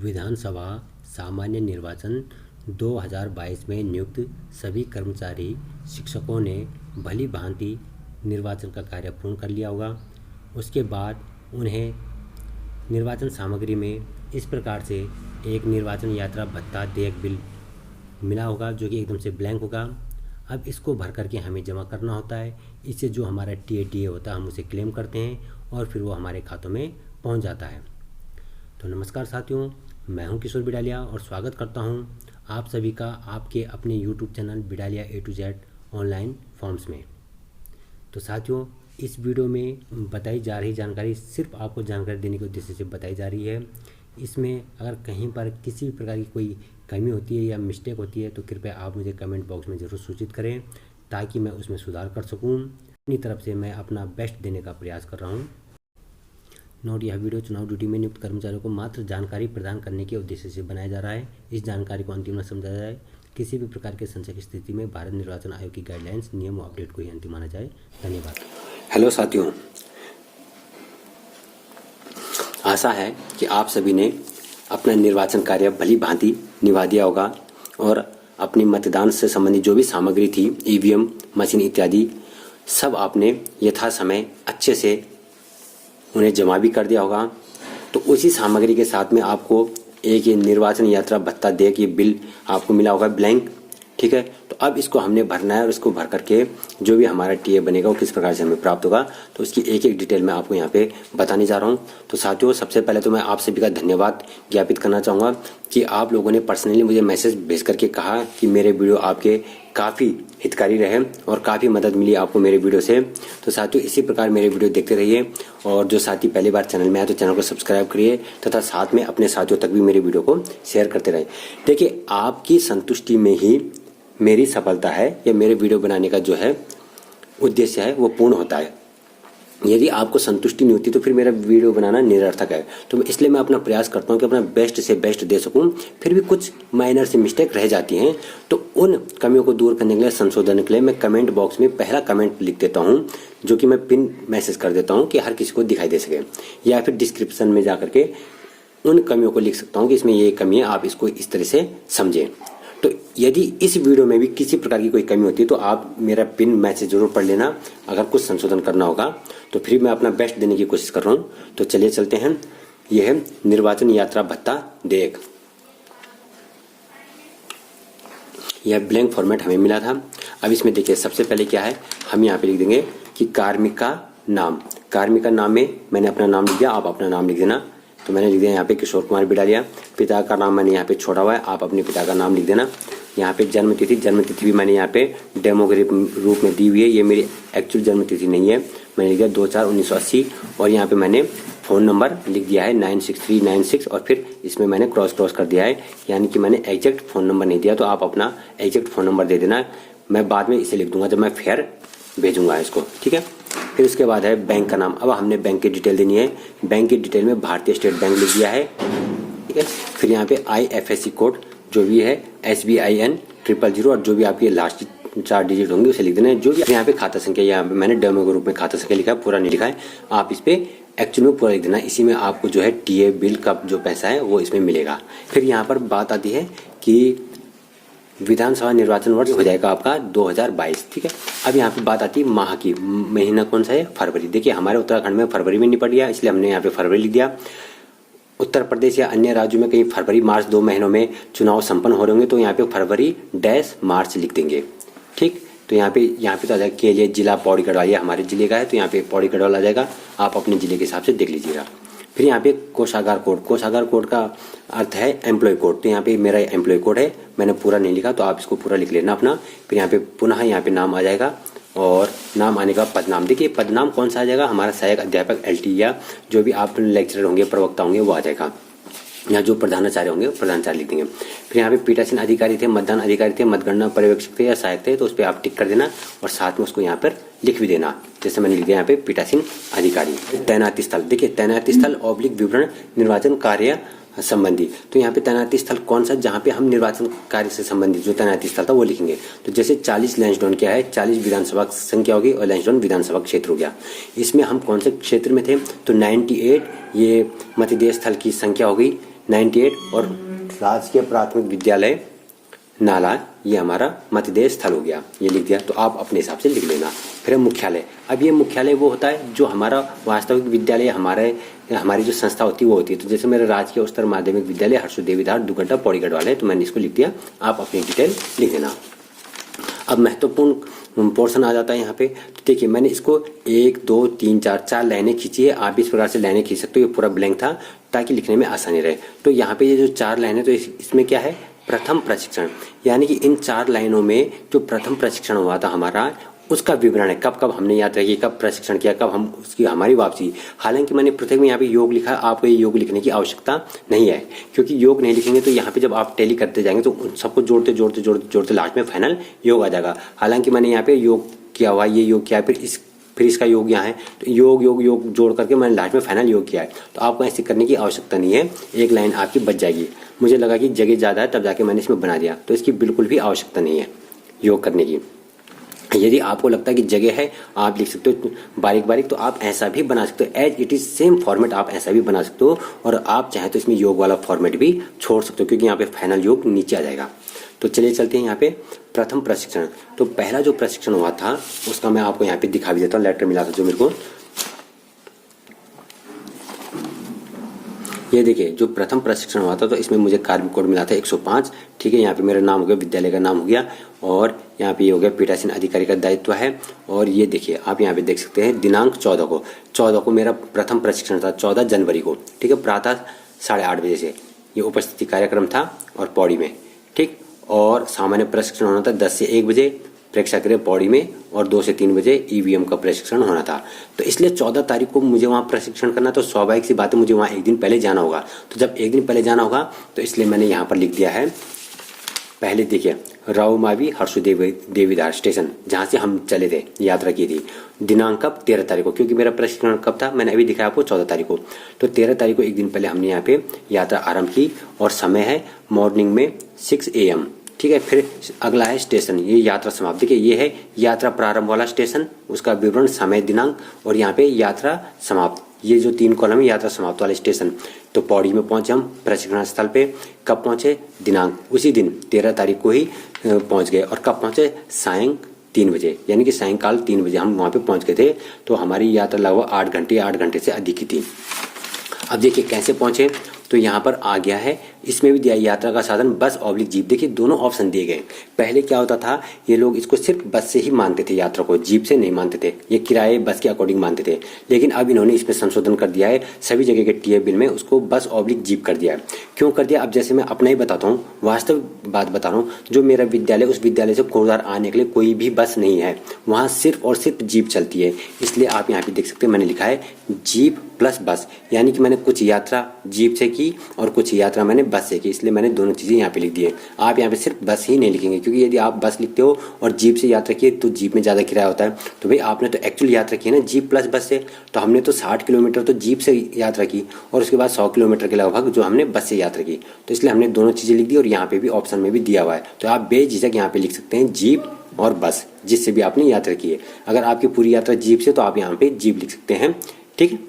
विधानसभा सामान्य निर्वाचन 2022 में नियुक्त सभी कर्मचारी शिक्षकों ने भली भांति निर्वाचन का कार्य पूर्ण कर लिया होगा। उसके बाद उन्हें निर्वाचन सामग्री में इस प्रकार से एक निर्वाचन यात्रा भत्ता देयक बिल मिला होगा जो कि एकदम से ब्लैंक होगा। अब इसको भर करके हमें जमा करना होता है। इससे जो हमारा टीए होता है हम उसे क्लेम करते हैं और फिर वो हमारे खातों में पहुंच जाता है। तो नमस्कार साथियों, मैं हूं किशोर बिडालिया और स्वागत करता हूं आप सभी का आपके अपने YouTube channel Bidaliya A to Z online forms में। तो साथियों, इस वीडियो में बताई जा रही जानकारी सिर्फ आपको जानकारी देने के उद्देश्य से बताई जा रही है। इसमें अगर कहीं पर किसी भी प्रकार की कोई कमी होती है या मिस्टेक होती है तो कृपया आप मुझे कमेंट बॉक्स में ज़रूर सूचित करें ताकि मैं उसमें सुधार कर सकूं। अपनी तरफ से मैं अपना बेस्ट देने का प्रयास कर रहा हूं। नोट: यह वीडियो चुनाव ड्यूटी में नियुक्त कर्मचारियों को मात्र जानकारी प्रदान करने के उद्देश्य से बनाया जा रहा है। इस जानकारी को अंतिम न समझा जाए। किसी भी प्रकार के संशय की स्थिति में भारत निर्वाचन आयोग की गाइडलाइंस, नियम और अपडेट को ही अंतिम माना जाए। धन्यवाद। हेलो साथियों, आशा है कि आप सभी ने अपना निर्वाचन कार्य भली भांति निभा दिया होगा और अपनी मतदान से संबंधित जो भी सामग्री थी, ईवीएम मशीन इत्यादि, सब आपने यथा समय अच्छे से उन्हें जमा भी कर दिया होगा। तो उसी सामग्री के साथ में आपको एक ये निर्वाचन यात्रा भत्ता देयक ये बिल आपको मिला होगा ब्लैंक, ठीक है। तो अब इसको हमने भरना है और इसको भर करके जो भी हमारा टीए बनेगा वो किस प्रकार से हमें प्राप्त होगा तो उसकी एक एक डिटेल मैं आपको यहाँ पे बताने जा रहा हूँ। तो साथियों, सबसे पहले तो मैं आप सभी का धन्यवाद ज्ञापित करना चाहूँगा कि आप लोगों ने पर्सनली मुझे मैसेज भेज करके कहा कि मेरे वीडियो आपके काफ़ी हितकारी रहे और काफ़ी मदद मिली आपको मेरे वीडियो से। तो साथियों, इसी प्रकार मेरे वीडियो देखते रहिए और जो साथी पहली बार चैनल में आए तो चैनल को सब्सक्राइब करिए तथा साथ में अपने साथियों तक भी मेरे वीडियो को शेयर करते रहे। देखिए, आपकी संतुष्टि में ही मेरी सफलता है या मेरे वीडियो बनाने का जो है उद्देश्य है वो पूर्ण होता है। यदि आपको संतुष्टि नहीं होती तो फिर मेरा वीडियो बनाना निरर्थक है। तो इसलिए मैं अपना प्रयास करता हूँ कि अपना बेस्ट से बेस्ट दे सकूँ। फिर भी कुछ माइनर से मिस्टेक रह जाती हैं तो उन कमियों को दूर करने के लिए, संशोधन के लिए मैं कमेंट बॉक्स में पहला कमेंट लिख देता हूँ जो कि मैं पिन मैसेज कर देता हूँ कि हर किसी को दिखाई दे सके, या फिर डिस्क्रिप्शन में जा करके उन कमियों को लिख सकता हूँ कि इसमें ये कमी है, आप इसको इस तरह से समझें। तो यदि इस वीडियो में भी किसी प्रकार की कोई कमी होती है तो आप मेरा पिन मैसेज जरूर पढ़ लेना। अगर कुछ संशोधन करना होगा तो फिर मैं अपना बेस्ट देने की कोशिश कर रहा हूँ। तो चलिए चलते हैं। यह है निर्वाचन यात्रा भत्ता देयक। यह ब्लैंक फॉर्मेट हमें मिला था। अब इसमें देखिए, सबसे पहले क्या है, हम यहाँ पे लिख देंगे कि कार्मिक का नाम। कार्मिक का नाम में मैंने अपना नाम लिख दिया, आप अपना नाम लिख देना। तो मैंने लिख दिया यहाँ पे किशोर कुमार बिडालिया। पिता का नाम मैंने यहाँ पे छोड़ा हुआ है, आप अपने पिता का नाम लिख देना। यहाँ पे जन्म तिथि भी मैंने यहाँ पे डेमो के रूप में दी हुई है। ये मेरी एक्चुअल जन्म तिथि नहीं है, मैंने लिख दिया 2/4/1980। और यहाँ पे मैंने फ़ोन नंबर लिख दिया है 96396 और फिर इसमें मैंने क्रॉस कर दिया है, यानी कि मैंने एग्जैक्ट फ़ोन नंबर नहीं दिया। तो आप अपना एग्जैक्ट फ़ोन नंबर दे देना। मैं बाद में इसे लिख दूंगा जब मैं फेयर भेजूंगा इसको, ठीक है। फिर उसके बाद है बैंक का नाम। अब हमने बैंक की डिटेल देनी है। बैंक की डिटेल में भारतीय स्टेट बैंक लिख दिया है, ठीक है। फिर यहाँ पे IFSC कोड जो भी है SBIN 000 और जो भी आपकी लास्ट 4 डिजिट होंगे उसे लिख देना है। जो भी यहाँ पे खाता संख्या, यहाँ पे मैंने डेमो के रूप में खाता संख्या लिखा है, पूरा नहीं लिखा है। आप इस पे एक्चुअल में पूरा लिख देना। इसी में आपको जो है टीए बिल का जो पैसा है वो इसमें मिलेगा। फिर यहाँ पर बात आती है कि विधानसभा निर्वाचन वर्ष हो जाएगा आपका 2022, ठीक है। अब यहाँ पे बात आती है माह की। महीना कौन सा है? फरवरी। देखिए, हमारे उत्तराखंड में फरवरी में निपट गया, इसलिए हमने यहाँ पे फरवरी लिख दिया। उत्तर प्रदेश या अन्य राज्यों में कहीं फरवरी मार्च 2 महीनों में चुनाव संपन्न हो रहे होंगे तो यहाँ पे फरवरी-मार्च लिख देंगे, ठीक। तो यहाँ पे तो आ जाएगा के लिए जिला पौड़ी गढ़वाल, ये हमारे जिले का है तो यहाँ पे पौड़ी गढ़वाल आ जाएगा। आप अपने जिले के हिसाब से देख लीजिएगा। फिर यहाँ पे कोषागार कोड। कोषागार कोड का अर्थ है एम्प्लॉय कोड। तो यहाँ पे मेरा एम्प्लॉय कोड है, मैंने पूरा नहीं लिखा तो आप इसको पूरा लिख लेना अपना। फिर यहाँ पे पुनः यहाँ पे नाम आ जाएगा और नाम आने का पदनाम। देखिए, पदनाम कौन सा आ जाएगा? हमारा सहायक अध्यापक LT या जो भी आप लेक्चरर होंगे, प्रवक्ता होंगे वो आ जाएगा। यहाँ जो प्रधानाचार्य होंगे प्रधानाचार्य लिख देंगे। फिर यहाँ पे पीठासीन अधिकारी थे, मतदान अधिकारी थे, मतगणना पर्यवेक्षक थे या सहायक थे तो उस पर आप टिक कर देना और साथ में उसको यहाँ पर लिख भी देना। जैसे मैंने लिख दिया यहाँ पे पीठासीन अधिकारी। तैनाती स्थल। देखिए, तैनाती स्थल / विवरण निर्वाचन कार्य संबंधी। तो यहाँ पे तैनाती स्थल कौन सा? जहाँ पे हम निर्वाचन कार्य से संबंधित जो तैनाती स्थल था वो लिखेंगे। तो जैसे 40 लैंसडाउन क्या है, 40 विधानसभा संख्या होगी और लैंसडाउन विधानसभा क्षेत्र हो गया। इसमें हम कौन से क्षेत्र में थे? तो 98 ये मतदेय स्थल की संख्या हो गई। 98 और राजकीय प्राथमिक विद्यालय नाला ये हमारा मतदेय स्थल हो गया, ये लिख दिया। तो आप अपने हिसाब से लिख लेना। फिर मुख्यालय, अब ये मुख्यालय वो होता है जो हमारा वास्तविक विद्यालय हमारी जो संस्था होती है वो होती है। तो जैसे मेरा राजकीय उच्चतर माध्यमिक विद्यालय हर्षदेव विहार दुगड्डा पौड़ीगढ़ वाला है, तो मैंने इसको लिख दिया, आप अपनी डिटेल लिख देना। अब महत्वपूर्ण पोर्शन आ जाता है यहाँ पे। तो देखिए मैंने इसको 1 2 3 4 लाइनें खींची है। आप इस प्रकार से लाइनें खींच सकते हो, ये पूरा ब्लैंक था ताकि लिखने में आसानी रहे। तो यहाँ पे ये जो 4 लाइनें, तो इसमें क्या है, प्रथम प्रशिक्षण, यानी कि इन 4 लाइनों में जो प्रथम प्रशिक्षण हुआ था हमारा, उसका विवरण है, कब कब हमने यात्रा की, कब प्रशिक्षण किया, कब हम उसकी हमारी वापसी। हालांकि मैंने प्रत्येक में यहाँ पे योग लिखा है, आपको ये योग लिखने की आवश्यकता नहीं है, क्योंकि योग नहीं लिखेंगे तो यहाँ पे जब आप टैली करते जाएंगे तो उन सबको जोड़ते लास्ट में फाइनल योग आ जाएगा। हालांकि मैंने यहाँ पे योग किया हुआ, ये योग किया है, फिर इसका योग यहाँ है, तो योग जोड़ करके मैंने लास्ट में फाइनल योग किया है। तो आपको ऐसे करने की आवश्यकता नहीं है, एक लाइन आपकी बच जाएगी। मुझे लगा कि जगह ज़्यादा है तब जाके मैंने इसमें बना दिया, तो इसकी बिल्कुल भी आवश्यकता नहीं है योग करने की। यदि आपको लगता है कि जगह है, आप लिख सकते हो बारीक बारीक, तो आप ऐसा भी बना सकते हो, as it is same format आप ऐसा भी बना सकते हो। और आप चाहे तो इसमें योग वाला फॉर्मेट भी छोड़ सकते हो, क्योंकि यहाँ पे फाइनल योग नीचे आ जाएगा। तो चलिए चलते हैं यहाँ पे प्रथम प्रशिक्षण। तो पहला जो प्रशिक्षण हुआ था उसका मैं आपको यहाँ पे दिखा भी देता हूँ, लेटर मिला था जो मेरे को। ये देखिए जो प्रथम प्रशिक्षण हुआ था, तो इसमें मुझे कार्मिक कोड मिला था 105। ठीक है, यहाँ पे मेरा नाम हो गया, विद्यालय का नाम हो गया, और यहाँ पे ये हो गया पीठासीन अधिकारी का दायित्व है। और ये देखिए आप यहाँ पे देख सकते हैं दिनांक 14 को मेरा प्रथम प्रशिक्षण था, 14 जनवरी को। ठीक है, प्रातः 8:30 बजे से ये उपस्थिति कार्यक्रम था और पौड़ी में। ठीक, और सामान्य प्रशिक्षण होना था 10 से 1 बजे प्रेक्षागृह पौड़ी में, और 2 से 3 बजे ईवीएम का प्रशिक्षण होना था। तो इसलिए 14 तारीख को मुझे वहाँ प्रशिक्षण करना, तो स्वाभाविक सी बात है मुझे वहाँ एक दिन पहले जाना होगा। तो जब एक दिन पहले जाना होगा तो इसलिए मैंने यहाँ पर लिख दिया है, पहले देखिए रावमावी हर्षदेव विहार स्टेशन जहाँ से हम चले थे, यात्रा की थी। दिनांक कब, 13 तारीख को, क्योंकि मेरा प्रशिक्षण कब था, मैंने अभी दिखाया आपको 14 तारीख को। तो 13 तारीख को एक दिन पहले हमने यहाँ पे यात्रा आरंभ की, और समय है मॉर्निंग में 6 AM। ठीक है, फिर अगला है स्टेशन, ये यात्रा समाप्त। देखिए ये है यात्रा प्रारंभ वाला स्टेशन, उसका विवरण, समय, दिनांक, और यहाँ पे यात्रा समाप्त। ये जो 3 कॉलम है यात्रा समाप्त वाले स्टेशन। तो पौड़ी में पहुंचे हम प्रशिक्षण स्थल पे, कब पहुंचे, दिनांक उसी दिन 13 तारीख को ही पहुंच गए, और कब पहुंचे, सायं 3 बजे, यानी कि सायंकाल 3 बजे हम वहाँ पे पहुंच गए थे। तो हमारी यात्रा लगभग 8 घंटे से अधिक की थी। अब देखिए कैसे पहुंचे, तो यहाँ पर आ गया है, इसमें भी दिया यात्रा का साधन बस ऑब्लिक जीप। देखिए दोनों ऑप्शन दिए गए। पहले क्या होता था, ये लोग इसको सिर्फ बस से ही मानते थे, यात्रा को जीप से नहीं मानते थे, ये किराए बस के अकॉर्डिंग मानते थे। लेकिन अब इन्होंने इसमें संशोधन कर दिया है, सभी जगह के टीए बिल में उसको बस ऑब्लिक जीप कर दिया है। क्यों कर दिया, अब जैसे मैं अपना ही बताता हूँ, वास्तविक बात बता रहा हूँ। जो मेरा विद्यालय, उस विद्यालय से कोटद्वार आने के लिए कोई भी बस नहीं है, वहाँ सिर्फ और सिर्फ जीप चलती है। इसलिए आप यहाँ पे देख सकते हैं मैंने लिखा है जीप प्लस बस, यानी कि मैंने कुछ यात्रा जीप से की और कुछ यात्रा मैंने बस से की, इसलिए मैंने दोनों चीज़ें यहाँ पे लिख दी है। आप यहाँ पे सिर्फ बस ही नहीं लिखेंगे, क्योंकि यदि आप बस लिखते हो और जीप से यात्रा की तो जीप में ज़्यादा किराया होता है। तो भाई आपने तो एक्चुअल यात्रा की है ना जीप प्लस बस से, तो हमने तो 60 किलोमीटर तो जीप से यात्रा की, और उसके बाद 100 किलोमीटर के लगभग जो हमने बस से यात्रा की। तो इसलिए हमने दोनों चीज़ें लिख दी, और यहाँ पे भी ऑप्शन में भी दिया हुआ है। तो आप बेझिझक यहाँ पे लिख सकते हैं जीप और बस, जिससे भी आपने यात्रा की है। अगर आपकी पूरी यात्रा जीप से, तो आप यहाँ पे जीप लिख सकते हैं। ठीक है,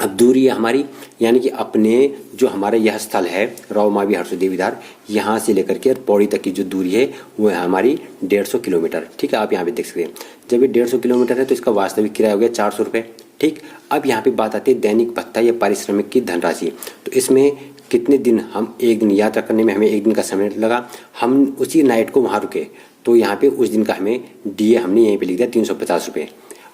अब दूरी है हमारी, यानी कि अपने जो हमारा यह स्थल है रावमावी हर्षदेव विहार, यहाँ से लेकर के पौड़ी तक की जो दूरी है वो है हमारी 150 किलोमीटर। ठीक है, आप यहाँ पे देख सकते हैं। जब ये 150 किलोमीटर है तो इसका वास्तविक किराया हो गया 400 रुपये। ठीक, अब यहाँ पे बात आती है दैनिक भत्ता या पारिश्रमिक की धनराशि। तो इसमें कितने दिन, हम एक दिन यात्रा करने में हमें एक दिन का समय लगा, हम उसी नाइट को वहाँ रुके, तो यहाँ पे उस दिन का हमें डीए हमने यहीं पे लिख दिया 350 रुपये।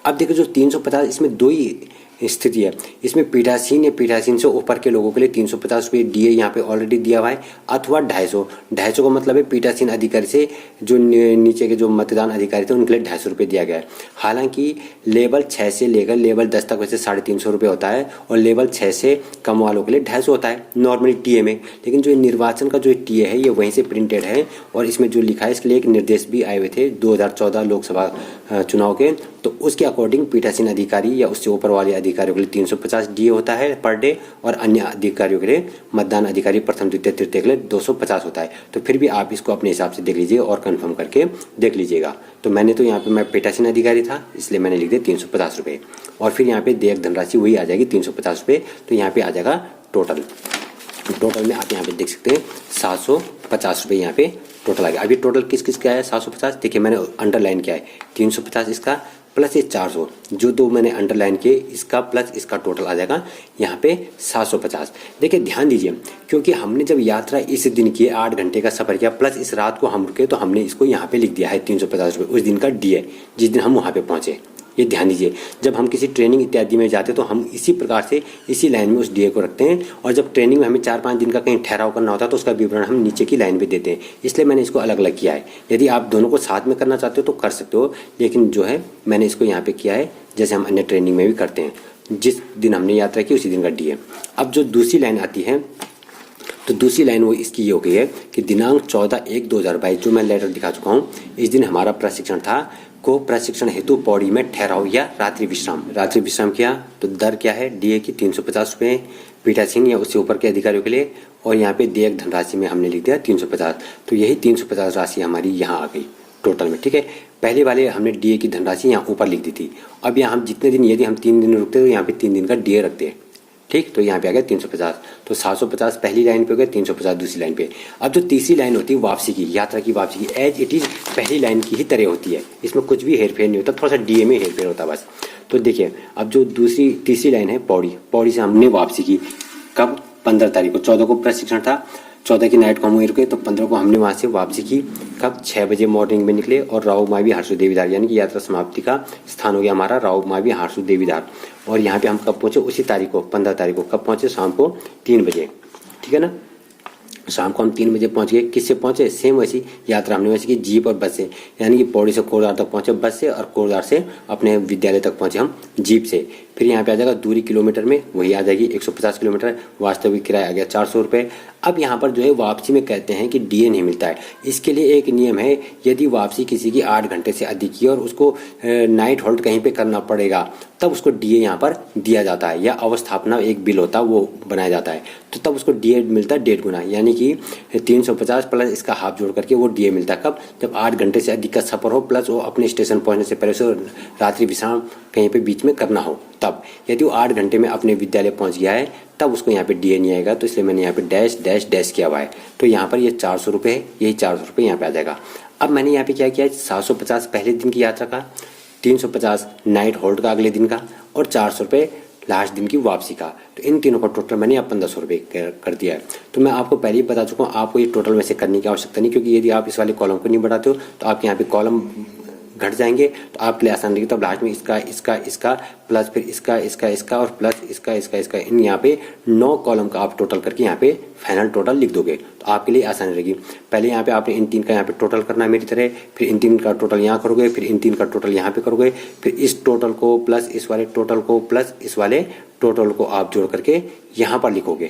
अब देखो जो 350, इसमें दो ही स्थिति है, इसमें पीठासीन या पीठासीन से ऊपर के लोगों के लिए 350 रुपये डीए यहाँ पे ऑलरेडी दिया हुआ है, अथवा 250 का मतलब है पीठासीन अधिकारी से जो नीचे के जो मतदान अधिकारी थे उनके लिए 250 रुपये दिया गया है। हालांकि लेवल 6 से लेकर लेवल 10 तक वैसे 350 रुपये होता है, और लेवल 6 से कम वालों के लिए 250 होता है नॉर्मली टीए में। लेकिन जो निर्वाचन का जो टीए है ये वहीं से प्रिंटेड है, और इसमें जो लिखा है इसके लिए एक निर्देश भी आए हुए थे 2014 लोकसभा चुनाव के, तो उसके अकॉर्डिंग पीठासीन अधिकारी या उससे ऊपर वाले अधिकारियों के लिए 350 डीए होता है पर डे, और अन्य अधिकारियों के लिए मतदान अधिकारी प्रथम द्वितीय तृतीय के लिए 250 होता है। तो फिर भी आप इसको अपने हिसाब से देख लीजिए और कंफर्म करके देख लीजिएगा। तो मैंने तो यहाँ पे मैं पीठासीन अधिकारी था इसलिए मैंने लिख दिया 350 रुपये, और फिर यहाँ पे देयक धनराशि वही आ जाएगी 350 रुपये। तो यहाँ पे आ जाएगा टोटल तो टोटल में आप यहाँ पे देख सकते हैं 750 रुपये यहाँ पे टोटल आ गया। अभी टोटल किस किस का है 750, देखिए मैंने अंडरलाइन किया है 350 इसका प्लस ये 400, जो दो मैंने अंडरलाइन किए इसका प्लस इसका टोटल आ जाएगा यहाँ पे 750। देखिए ध्यान दीजिए, क्योंकि हमने जब यात्रा इस दिन की 8 घंटे का सफर किया प्लस इस रात को हम रुके, तो हमने इसको यहाँ पे लिख दिया है 350 रुपये उस दिन का डी है जिस दिन हम वहाँ पे पहुँचे। ये ध्यान दीजिए, जब हम किसी ट्रेनिंग इत्यादि में जाते हैं तो हम इसी प्रकार से इसी लाइन में उस डीए को रखते हैं, और जब ट्रेनिंग में हमें 4-5 दिन का कहीं ठहराव करना होता है तो उसका विवरण हम नीचे की लाइन पे देते हैं, इसलिए मैंने इसको अलग अलग किया है। यदि आप दोनों को साथ में करना चाहते हो तो कर सकते हो, लेकिन जो है मैंने इसको यहाँ पे किया है जैसे हम अन्य ट्रेनिंग में भी करते हैं, जिस दिन हमने यात्रा की उसी दिन का डीए। अब जो दूसरी लाइन आती है, तो दूसरी लाइन वो इसकी ये हो गई है कि दिनांक 14/1/2022 जो मैं लेटर दिखा चुका हूँ, इस दिन हमारा प्रशिक्षण था को प्रशिक्षण हेतु पौड़ी में ठहराव या रात्रि विश्राम किया। तो दर क्या है डीए की 350 रुपये पीठासीन या उससे ऊपर के अधिकारियों के लिए, और यहाँ पे देयक धनराशि में हमने लिख दिया 350। तो यही 350 राशि हमारी यहाँ आ गई टोटल में, ठीक है। पहले वाले हमने डीए की धनराशि यहाँ ऊपर लिख दी थी। अब यहाँ हम जितने दिन, यदि हम 3 दिन रुकते तो यहाँ पे 3 दिन का डीए रखते हैं, ठीक। तो यहाँ पे आ गया 350। तो 750 पहली लाइन पे हो गया, 350 दूसरी लाइन पे। अब जो तीसरी लाइन होती है वापसी की, यात्रा की वापसी की, एज इट इज पहली लाइन की ही तरह होती है, इसमें कुछ भी हेरफेर नहीं होता, थोड़ा सा डीए में हेरफेर होता बस। तो देखिए अब जो तीसरी लाइन है पौड़ी से हमने वापसी की कब 15 तारीख को, 14 को प्रशिक्षण था, 14 की नाइट को हम वहीं रुके, तो 15 को हमने वहाँ से वापसी की कब 6 बजे मॉर्निंग में निकले, और राव मावी हारसू देवीदार यानी कि यात्रा समाप्ति का स्थान हो गया हमारा राव मावी हारसू देवीदार। और यहाँ पे हम कब पहुंचे उसी तारीख को 15 तारीख को कब पहुंचे, शाम को 3 बजे, ठीक है ना। शाम को हम 3 बजे पहुंच गए। किससे पहुंचे, सेम वैसी यात्रा हमने वैसे की जीप और बस से, यानी कि पौड़ी से कोटद्वार तक पहुंचे बस से, और कोटद्वार से अपने विद्यालय तक पहुंचे हम जीप से। फिर यहाँ पे आ जाएगा दूरी किलोमीटर में, वही आ जाएगी 150 किलोमीटर, वास्तविक किराया आ गया 400 रुपये। अब यहाँ पर जो है वापसी में कहते हैं कि डीए नहीं मिलता है। इसके लिए एक नियम है, यदि वापसी किसी की 8 घंटे से अधिक की और उसको नाइट होल्ड कहीं पे करना पड़ेगा तब उसको डीए यहाँ पर दिया जाता है, या अवस्थापना एक बिल होता है वो बनाया जाता है, तो तब उसको डीए मिलता है 1.5 गुना, यानी कि 350 प्लस इसका हाफ जोड़ करके वो डीए मिलता है कब, जब 8 घंटे से अधिक का सफर हो, प्लस वो अपने स्टेशन पहुंचने से पहले से रात्रि विश्राम कहीं पे बीच में करना हो तब। यदि वो 8 घंटे में अपने विद्यालय पहुंच गया है तब उसको यहाँ पे डीए नहीं आएगा, तो इसलिए मैंने यहाँ पे डैश डैश डैश किया हुआ है। तो यहाँ पर ये 400 रुपये है, यही 400 रुपये यहाँ पे आ जाएगा। अब मैंने यहाँ पे क्या किया है, 750 पहले दिन की यात्रा का, 350 नाइट होल्ड का अगले दिन का, और 400 रुपये लास्ट दिन की वापसी का। तो इन तीनों का टोटल मैंने यहाँ 1500 रुपये कर दिया है। तो मैं आपको पहले ही बता चुका हूँ, आपको ये टोटल वैसे करने की आवश्यकता नहीं, क्योंकि यदि आप इस वाले कॉलम को नहीं बढ़ाते हो तो आपके यहाँ पे कॉलम घट जाएंगे, तो आपके लिए आसान रहेगी। तब लास्ट में इसका प्लस फिर इसका और प्लस इसका इन यहाँ पे 9 कॉलम का आप टोटल करके यहाँ पे फाइनल टोटल लिख दोगे, तो आपके लिए आसानी रहेगी। पहले यहाँ पे आपने इन 3 का यहाँ पे टोटल करना है मेरी तरह, फिर इन 3 का टोटल यहाँ करोगे, फिर इन 3 का टोटल यहाँ पे करोगे, फिर इस टोटल को प्लस इस वाले टोटल को प्लस इस वाले टोटल को आप जोड़ करके यहाँ पर लिखोगे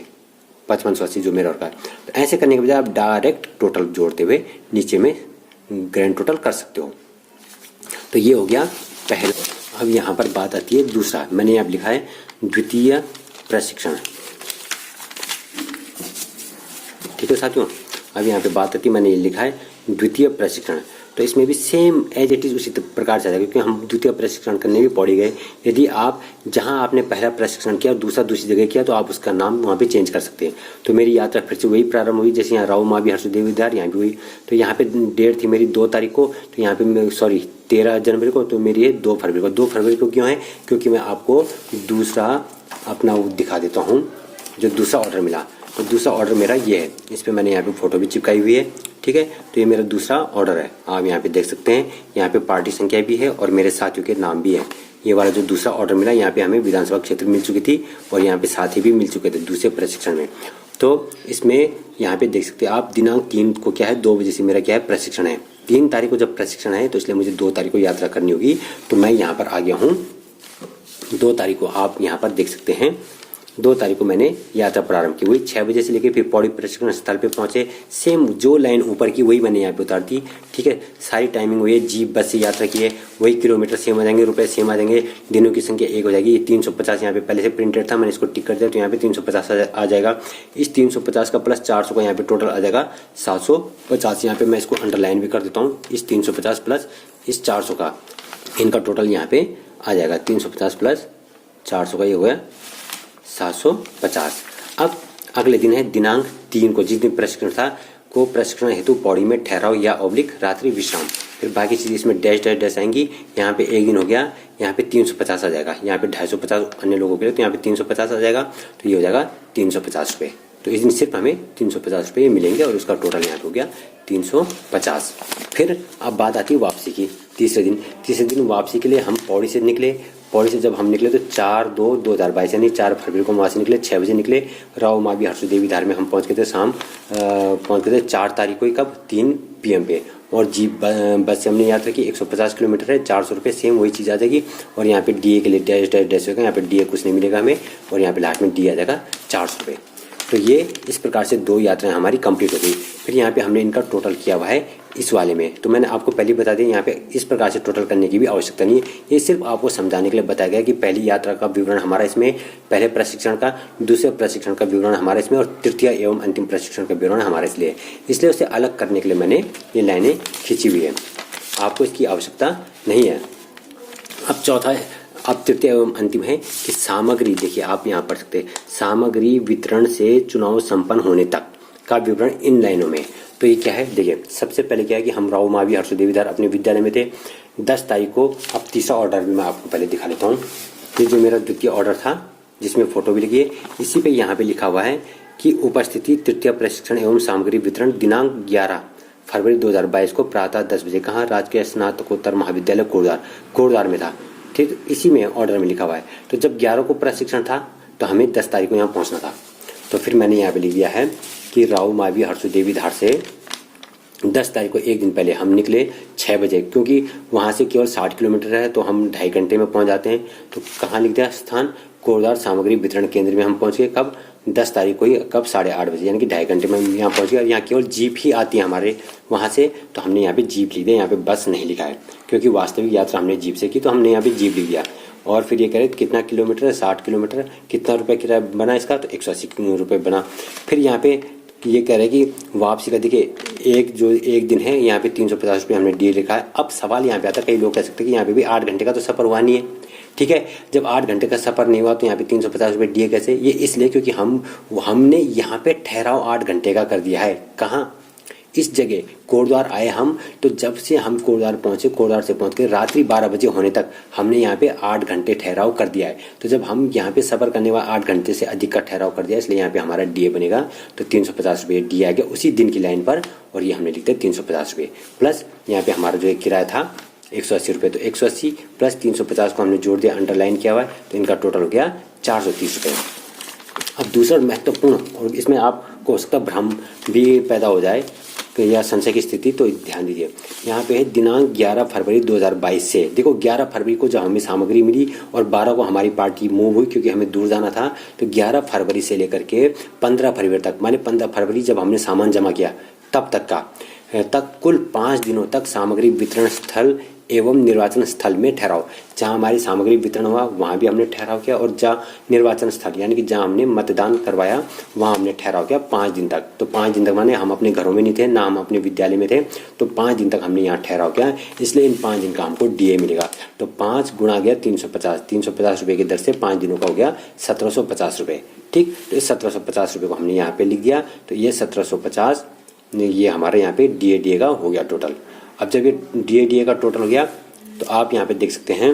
5580 जो मेरा का। तो ऐसे करने के बजाय आप डायरेक्ट टोटल जोड़ते हुए नीचे में ग्रैंड टोटल कर सकते हो। तो ये हो गया पहला। अब यहाँ पर बात आती है दूसरा, मैंने यहाँ लिखा है द्वितीय प्रशिक्षण, ठीक है साथियों। अब यहाँ पे बात आती है, मैंने ये लिखा है द्वितीय प्रशिक्षण। तो इसमें भी सेम एज इट इज उसी प्रकार से आ जाएगा, क्योंकि हम द्वितीय प्रशिक्षण करने भी पौड़ी गए। यदि आप जहां आपने पहला प्रशिक्षण किया और दूसरा दूसरी जगह किया तो आप उसका नाम वहां पे चेंज कर सकते हैं। तो मेरी यात्रा फिर से वही प्रारंभ हुई, जैसे यहाँ राव मावी हर्षु देवीदार यहाँ भी हुई। तो यहाँ पे डेट थी मेरी 2 तारीख को, तो यहाँ पे 13 जनवरी को, तो मेरी है 2 फरवरी को। 2 फरवरी को क्यों है, क्योंकि मैं आपको दूसरा अपना वो दिखा देता हूँ, जो दूसरा ऑर्डर मिला। तो दूसरा ऑर्डर मेरा ये है, इस पर मैंने यहाँ पे फोटो भी चिपकाई हुई है, ठीक है। तो ये मेरा दूसरा ऑर्डर है, आप यहाँ पे देख सकते हैं। यहाँ पे पार्टी संख्या भी है और मेरे साथियों के नाम भी है। ये वाला जो दूसरा ऑर्डर मिला, यहाँ पे हमें विधानसभा क्षेत्र मिल चुकी थी और यहाँ पे साथी भी मिल चुके थे दूसरे प्रशिक्षण में। तो इसमें यहाँ पे देख सकते हैं आप, दिनांक 3 को क्या है, 2 बजे से मेरा क्या है प्रशिक्षण है। 3 तारीख को जब प्रशिक्षण है तो इसलिए मुझे 2 तारीख को यात्रा करनी होगी। तो मैं यहाँ पर आ गया हूँ 2 तारीख को, आप यहाँ पर देख सकते हैं 2 तारीख को मैंने यात्रा प्रारंभ की हुई 6 बजे से लेकर, फिर पौड़ी प्रशिक्षण स्थल पे पहुंचे। सेम जो लाइन ऊपर की वही मैंने यहाँ पे उतार दी, ठीक है। सारी टाइमिंग वही है, जीप बस से यात्रा की है, वही किलोमीटर सेम आ जाएंगे, रुपए सेम आ जाएंगे, दिनों की संख्या 1 हो जाएगी। 350 यहाँ पे पहले से प्रिंटेड था, मैंने इसको टिक कर दिया, तो यहाँ पे 350 आ जाएगा। इस 350 का प्लस 400 का यहाँ पे टोटल आ जाएगा 750। यहाँ पे मैं इसको अंडरलाइन भी कर देता हूँ, इस 350 प्लस इस 400 का, इनका टोटल यहाँ पे आ जाएगा 350 प्लस 400 का, ये हो गया 750। अब अगले दिन है दिनांक 3 को, जिस दिन प्रशिक्षण था, को प्रशिक्षण हेतु पौड़ी में ठहराव या ऑब्लिक रात्रि विश्राम। फिर बाकी चीज़ इसमें डैश डैश डैश आएंगी। यहाँ पे एक दिन हो गया, यहाँ पे 350 आ जाएगा, यहाँ पे 250 अन्य लोगों के लिए, तो यहाँ पे 350 आ जाएगा, तो ये हो जाएगा 350 रुपये। तो इस दिन सिर्फ हमें 350 रुपये मिलेंगे और उसका टोटल यहाँ पे हो गया 350। फिर अब बात आती है वापसी की। तीसरे दिन वापसी के लिए हम पौड़ी से निकले। पौड़ी से जब हम निकले तो 4/2/2022 यानी 4 फरवरी को वहाँ से निकले, 6 बजे निकले। राव मावी हर्षदेवी धार में हम पहुँच गए थे, शाम पहुँच गए थे 4 तारीख को ही, कब 3 PM पे। और जीप बस से हमने यात्रा की, 150 किलोमीटर है, 400 रुपये, सेम वही चीज़ आ जाएगी। और यहाँ पे DA के लिए डैश डैश डैश होगा, यहाँ पे DA कुछ नहीं मिलेगा हमें, और यहाँ पे लास्ट में DA आ जाएगा 400 रुपये। तो ये इस प्रकार से 2 यात्राएं हमारी कंप्लीट हो गई। फिर यहाँ पे हमने इनका टोटल किया हुआ है इस वाले में। तो मैंने आपको पहले बता दिया, यहाँ पे इस प्रकार से टोटल करने की भी आवश्यकता नहीं है, ये सिर्फ आपको समझाने के लिए बताया गया कि पहली यात्रा का विवरण हमारा इसमें, पहले प्रशिक्षण का, दूसरे प्रशिक्षण का विवरण हमारा इसमें, और तृतीय एवं अंतिम प्रशिक्षण का विवरण हमारा इसलिए उसे अलग करने के लिए मैंने ये लाइनें खींची हुई है। आपको इसकी आवश्यकता नहीं है। अब चौथा है, अब तृतीय एवं अंतिम है कि सामग्री, देखिए आप यहाँ पढ़ सकते हैं, सामग्री वितरण से चुनाव संपन्न होने तक का विवरण इन लाइनों में। तो ये क्या है, देखिए सबसे पहले क्या है कि हम राव मावी हर्षदेवी धार अपने विद्यालय में थे 10 तारीख को। अब तीसरा ऑर्डर भी मैं आपको पहले दिखा लेता हूँ। ये जो मेरा द्वितीय ऑर्डर था जिसमें फोटो भी लगी है, इसी पे यहाँ पे लिखा हुआ है कि उपस्थिति तृतीय प्रशिक्षण एवं सामग्री वितरण दिनांक 11 फरवरी 2022 को प्रातः 10 बजे। कहाँ, राजकीय स्नातकोत्तर महाविद्यालय कोटद्वार में था। ठीक, इसी में ऑर्डर में लिखा हुआ है। तो जब 11 को प्रशिक्षण था तो हमें 10 तारीख को यहाँ पहुँचना था। तो फिर मैंने यहाँ पे लिख दिया है कि राव मावी हर्षदेवी धार से 10 तारीख को एक दिन पहले हम निकले 6 बजे, क्योंकि वहाँ से केवल 60 किलोमीटर है, तो हम 2.5 घंटे में पहुँच जाते हैं। तो कहाँ लिख दिया, स्थान कोटद्वार सामग्री वितरण केंद्र में हम पहुँच गए, कब 10 तारीख को ही, कब 8:30 बजे, यानी कि 2.5 घंटे में यहाँ पहुँच गए। और यहाँ केवल जीप ही आती है हमारे वहाँ से, तो हमने यहाँ पे जीप लिख दिया, यहाँ पे बस नहीं लिखा है, क्योंकि वास्तविक यात्रा हमने जीप से की, तो हमने यहाँ पे जीप लिख दिया। और फिर ये कह रहे कितना किलोमीटर है, 60 किलोमीटर, कितना रुपये किराया बना इसका, तो 180 रुपये बना। फिर यहाँ पे ये कह रहे हैं कि वापसी का, देखिए एक दिन है, यहाँ पे 350 रुपये हमने DA लिखा है। अब सवाल यहाँ पे आता है, कई लोग कह सकते हैं कि यहाँ पे भी 8 घंटे का तो सफ़र हुआ नहीं है। ठीक है, जब 8 घंटे का सफ़र नहीं हुआ तो यहाँ पे 350 रुपये DA कैसे? ये इसलिए क्योंकि हमने यहाँ पे ठहराव 8 घंटे का कर दिया है। कहाँ, इस जगह कोटद्वार आए हम, तो जब से हम कोटद्वार पहुँचे, कोटद्वार से पहुँच के रात्रि 12 बजे होने तक हमने यहाँ पे 8 घंटे ठहराव कर दिया है। तो जब हम यहाँ पे सफ़र करने वाला 8 घंटे से अधिक का ठहराव कर दिया, इसलिए यहाँ पे हमारा DA बनेगा। तो 350 रुपये DA आ गया उसी दिन की लाइन पर, और ये हमने लिख दिया 350 रुपये। प्लस यहाँ पे हमारा जो किराया था 180 रुपये, तो 180 प्लस 350 को हमने जोड़ दिया, अंडरलाइन किया हुआ है, तो इनका टोटल हो गया 430 रुपये। अब दूसरा महत्वपूर्ण, और इसमें आपको हो सकता भ्रम भी पैदा हो जाए या संशय की स्थिति, तो ध्यान दीजिए। यहाँ पे है दिनांक 11 फरवरी 2022 से। देखो 11 फरवरी को जब हमें सामग्री मिली और 12 को हमारी पार्टी मूव हुई, क्योंकि हमें दूर जाना था, तो 11 फरवरी से लेकर के 15 फरवरी तक, माने 15 फरवरी जब हमने सामान जमा किया तब तक कुल 5 दिनों तक सामग्री वितरण स्थल एवं निर्वाचन स्थल में ठहराव, जहाँ हमारी सामग्री वितरण हुआ वहाँ भी हमने ठहराव किया, और जहाँ निर्वाचन स्थल यानी कि जहाँ हमने मतदान करवाया वहाँ हमने ठहराव किया 5 दिन तक। तो 5 दिन तक माने हम अपने घरों में नहीं थे, ना हम अपने विद्यालय में थे, तो 5 दिन तक हमने यहाँ ठहराव किया, इसलिए इन 5 दिन का हमको DA मिलेगा। तो 5 गुणा गया 350 रुपये की दर से 5 दिनों का हो गया 1750 रुपये। ठीक, तो इस 1750 रुपये को हमने यहाँ पे लिख दिया। तो ये 1750 ये हमारे यहाँ पे DA का हो गया टोटल। अब जब ये DA का टोटल हो गया, तो आप यहाँ पे देख सकते हैं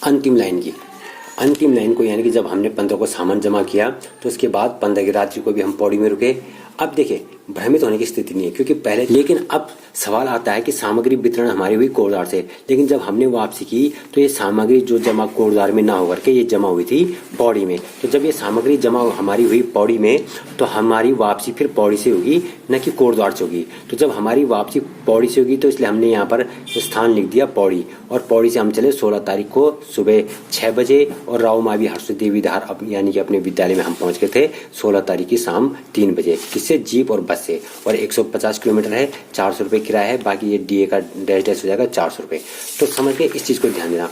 अंतिम लाइन को, यानी कि जब हमने 15 को सामान जमा किया, तो उसके बाद 15 की रात्रि को भी हम पौड़ी में रुके। अब देखिए भ्रमित होने की स्थिति नहीं है, क्योंकि पहले, लेकिन अब सवाल आता है कि सामग्री वितरण हमारी हुई कोटद्वार से, लेकिन जब हमने वापसी की तो ये सामग्री जो जमा कोटद्वार में ना होकर के ये जमा हुई थी पौड़ी में। तो जब ये सामग्री जमा हमारी हुई पौड़ी में, तो हमारी वापसी फिर पौड़ी से होगी, न कि कोटद्वार से होगी। तो जब हमारी वापसी पौड़ी से होगी, तो इसलिए हमने यहाँ पर स्थान लिख दिया पौड़ी, और पौड़ी से हम चले 16 तारीख को सुबह 6 बजे, और राव मावी हर्षदेवी धार यानी कि अपने विद्यालय में हम पहुँच गए थे 16 तारीख की शाम 3 बजे, किससे, जीप और बस से। और 150 किलोमीटर है, 400 रुपये किराया है, बाकी ये DA का डैश हो जाएगा 400 रुपये। तो समझ के इस चीज़ को ध्यान देना,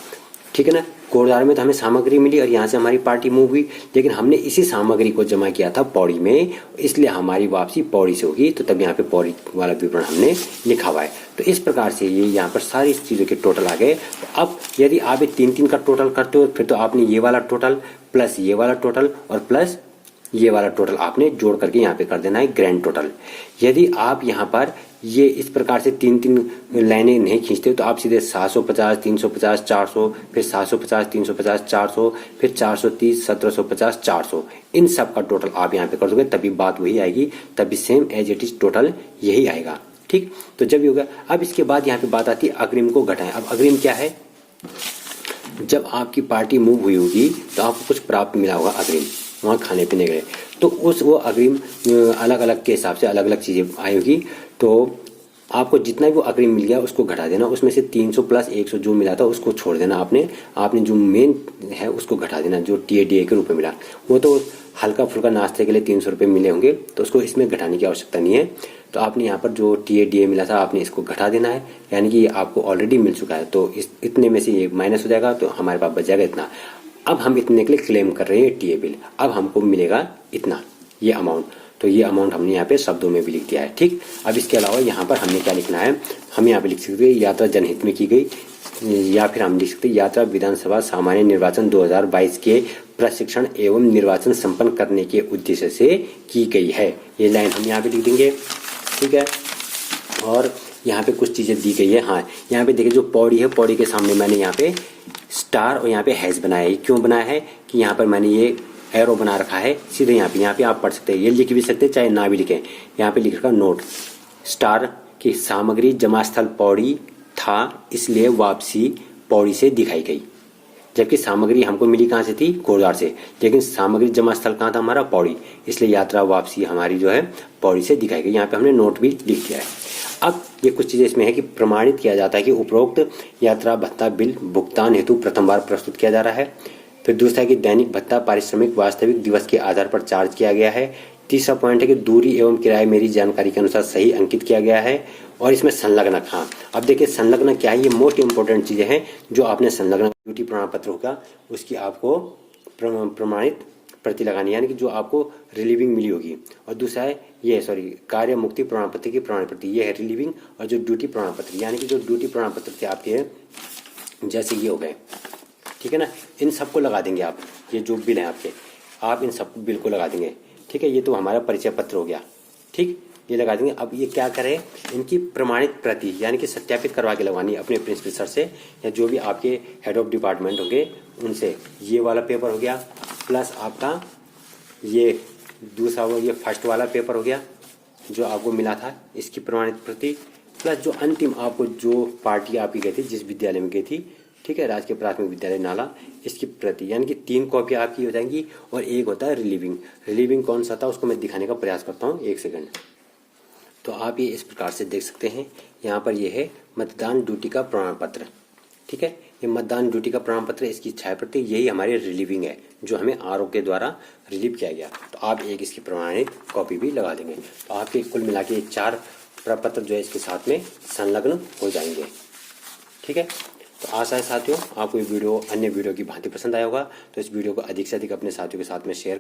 ठीक है ना। कोटद्वार में तो हमें सामग्री मिली और यहाँ से हमारी पार्टी मूव हुई, लेकिन हमने इसी सामग्री को जमा किया था पौड़ी में, इसलिए हमारी वापसी पौड़ी से होगी। तो तब यहाँ पे पौड़ी वाला विवरण हमने लिखा हुआ है। तो इस प्रकार से ये यहाँ पर सारी चीज़ों के टोटल आ गए। तो अब यदि आप 3-3 का टोटल करते हो, फिर तो आपने ये वाला टोटल प्लस ये वाला टोटल और प्लस ये वाला टोटल आपने जोड़ करके यहाँ पे कर देना है ग्रैंड टोटल। यदि आप यहाँ पर ये इस प्रकार से तीन तीन लाइनें नहीं खींचते तो आप सीधे 750, 350, 400, फिर 750, 350, 400, फिर 430, 1750, 400, इन सब का टोटल आप यहाँ पे कर दोगे, तभी बात वही आएगी, तभी same as it is total यही आएगा। ठीक, तो जब ये होगा, अब इसके बाद यहाँ पे बात आती है अग्रिम को घटाएं। अब अग्रिम क्या है, जब आपकी पार्टी मूव हुई होगी तो आपको कुछ प्राप्त मिला होगा अग्रिम, वहाँ खाने पीने गए, तो उस वो अग्रिम अलग अलग के हिसाब से अलग अलग चीज़ें आई होगी, तो आपको जितना भी वो अग्रिम मिल गया उसको घटा देना, उसमें से 300 प्लस 100 जो मिला था उसको छोड़ देना, आपने जो मेन है उसको घटा देना, जो TADA के रूप में मिला। वो तो हल्का फुल्का नाश्ते के लिए 300 रुपये मिले होंगे, तो उसको इसमें घटाने की आवश्यकता नहीं है। तो आपने यहाँ पर जो TADA मिला था आपने इसको घटा देना है, यानी कि ये आपको ऑलरेडी मिल चुका है, तो इस इतने में से ये माइनस हो जाएगा, तो हमारे पास बच जाएगा इतना। अब हम इतने के लिए क्लेम कर रहे हैं TA बिल, अब हमको मिलेगा इतना, ये अमाउंट, तो ये अमाउंट हमने यहाँ पे शब्दों में भी लिख दिया है। ठीक, अब इसके अलावा यहाँ पर हमने क्या लिखना है, हम यहाँ पे लिख सकते हैं यात्रा जनहित में की गई, या फिर हम लिख सकते हैं यात्रा विधानसभा सामान्य निर्वाचन 2022 के प्रशिक्षण एवं निर्वाचन संपन्न करने के उद्देश्य से की गई है। ये लाइन हम यहाँ पे लिख देंगे। ठीक है, और यहाँ पे कुछ चीज़ें दी गई है। हाँ, यहाँ पे देखिए जो पौड़ी है, पौड़ी के सामने मैंने यहाँ पे स्टार और यहाँ पे हैश बनाया है। क्यों बनाया है कि यहाँ पर मैंने ये एरो बना रखा है सीधे यहाँ पे आप पढ़ सकते हैं, ये लिख भी सकते हैं चाहे ना भी लिखें। यहाँ पे लिख रखा नोट, स्टार की सामग्री जमा स्थल पौड़ी था, इसलिए वापसी पौड़ी से दिखाई गई। जबकि सामग्री हमको मिली कहाँ से थी, कोटद्वार से, लेकिन सामग्री जमा स्थल कहाँ था हमारा, पौड़ी, इसलिए यात्रा वापसी हमारी जो है पौड़ी से दिखाई गई। यहाँ पे हमने नोट भी लिख दिया है। अब ये कुछ चीज़ें इसमें है कि प्रमाणित किया जाता है कि उपरोक्त यात्रा भत्ता बिल भुगतान हेतु प्रथम बार प्रस्तुत किया जा रहा है। फिर दूसरा है कि दैनिक भत्ता पारिश्रमिक वास्तविक दिवस के आधार पर चार्ज किया गया है। तीसरा पॉइंट है कि दूरी एवं किराए मेरी जानकारी के अनुसार सही अंकित किया गया है। और इसमें संलग्नक, हाँ अब देखिए संलग्नक क्या है, ये मोस्ट इंपॉर्टेंट चीज़ें हैं जो आपने संलग्नक ड्यूटी प्रमाण पत्र होगा उसकी आपको प्रमाणित प्रति लगानी, यानी कि जो आपको रिलीविंग मिली होगी। और दूसरा है ये कार्य मुक्ति प्रमाण पत्र की प्रमाण प्रति, ये है रिलीविंग। और जो ड्यूटी प्रमाण पत्र, यानी कि जो ड्यूटी प्रमाण पत्र थे आपके जैसे ये हो गए, ठीक है ना, इन सबको लगा देंगे आप, ये जो बिल हैं आपके, आप इन सब बिल को लगा देंगे। ठीक है, ये तो हमारा परिचय पत्र हो गया। ठीक, ये लगा देंगे। अब ये क्या करें, इनकी प्रमाणित प्रति यानी कि सत्यापित करवा के लगवानी अपने प्रिंसिपल सर से या जो भी आपके हेड ऑफ डिपार्टमेंट होंगे उनसे। ये वाला पेपर हो गया, प्लस आपका ये दूसरा वो ये फर्स्ट वाला पेपर हो गया जो आपको मिला था, इसकी प्रमाणित प्रति, प्लस जो अंतिम आपको जो पार्टी आपकी गई थी जिस विद्यालय में गई थी, ठीक है, राजकीय प्राथमिक विद्यालय नाला, इसकी प्रति, यानी कि 3 कॉपी आपकी हो जाएंगी। और एक होता है रिलीविंग। रिलीविंग कौन सा था उसको मैं दिखाने का प्रयास करता हूँ, 1 सेकंड। तो आप ये इस प्रकार से देख सकते हैं, यहाँ पर ये है मतदान ड्यूटी का प्रमाण पत्र। ठीक है, ये मतदान ड्यूटी का प्रमाण पत्र, इसकी छाया प्रति, यही हमारी रिलीविंग है जो हमें RO के द्वारा रिलीव किया गया। तो आप एक इसकी प्रमाणित कॉपी भी लगा देंगे, तो आपके कुल मिला के 4 प्रपत्र जो है इसके साथ में संलग्न हो जाएंगे। ठीक है, तो आशा है साथियों आपको ये वीडियो अन्य वीडियो की भांति पसंद आया होगा। तो इस वीडियो को अधिक से अधिक अपने साथियों के साथ में शेयर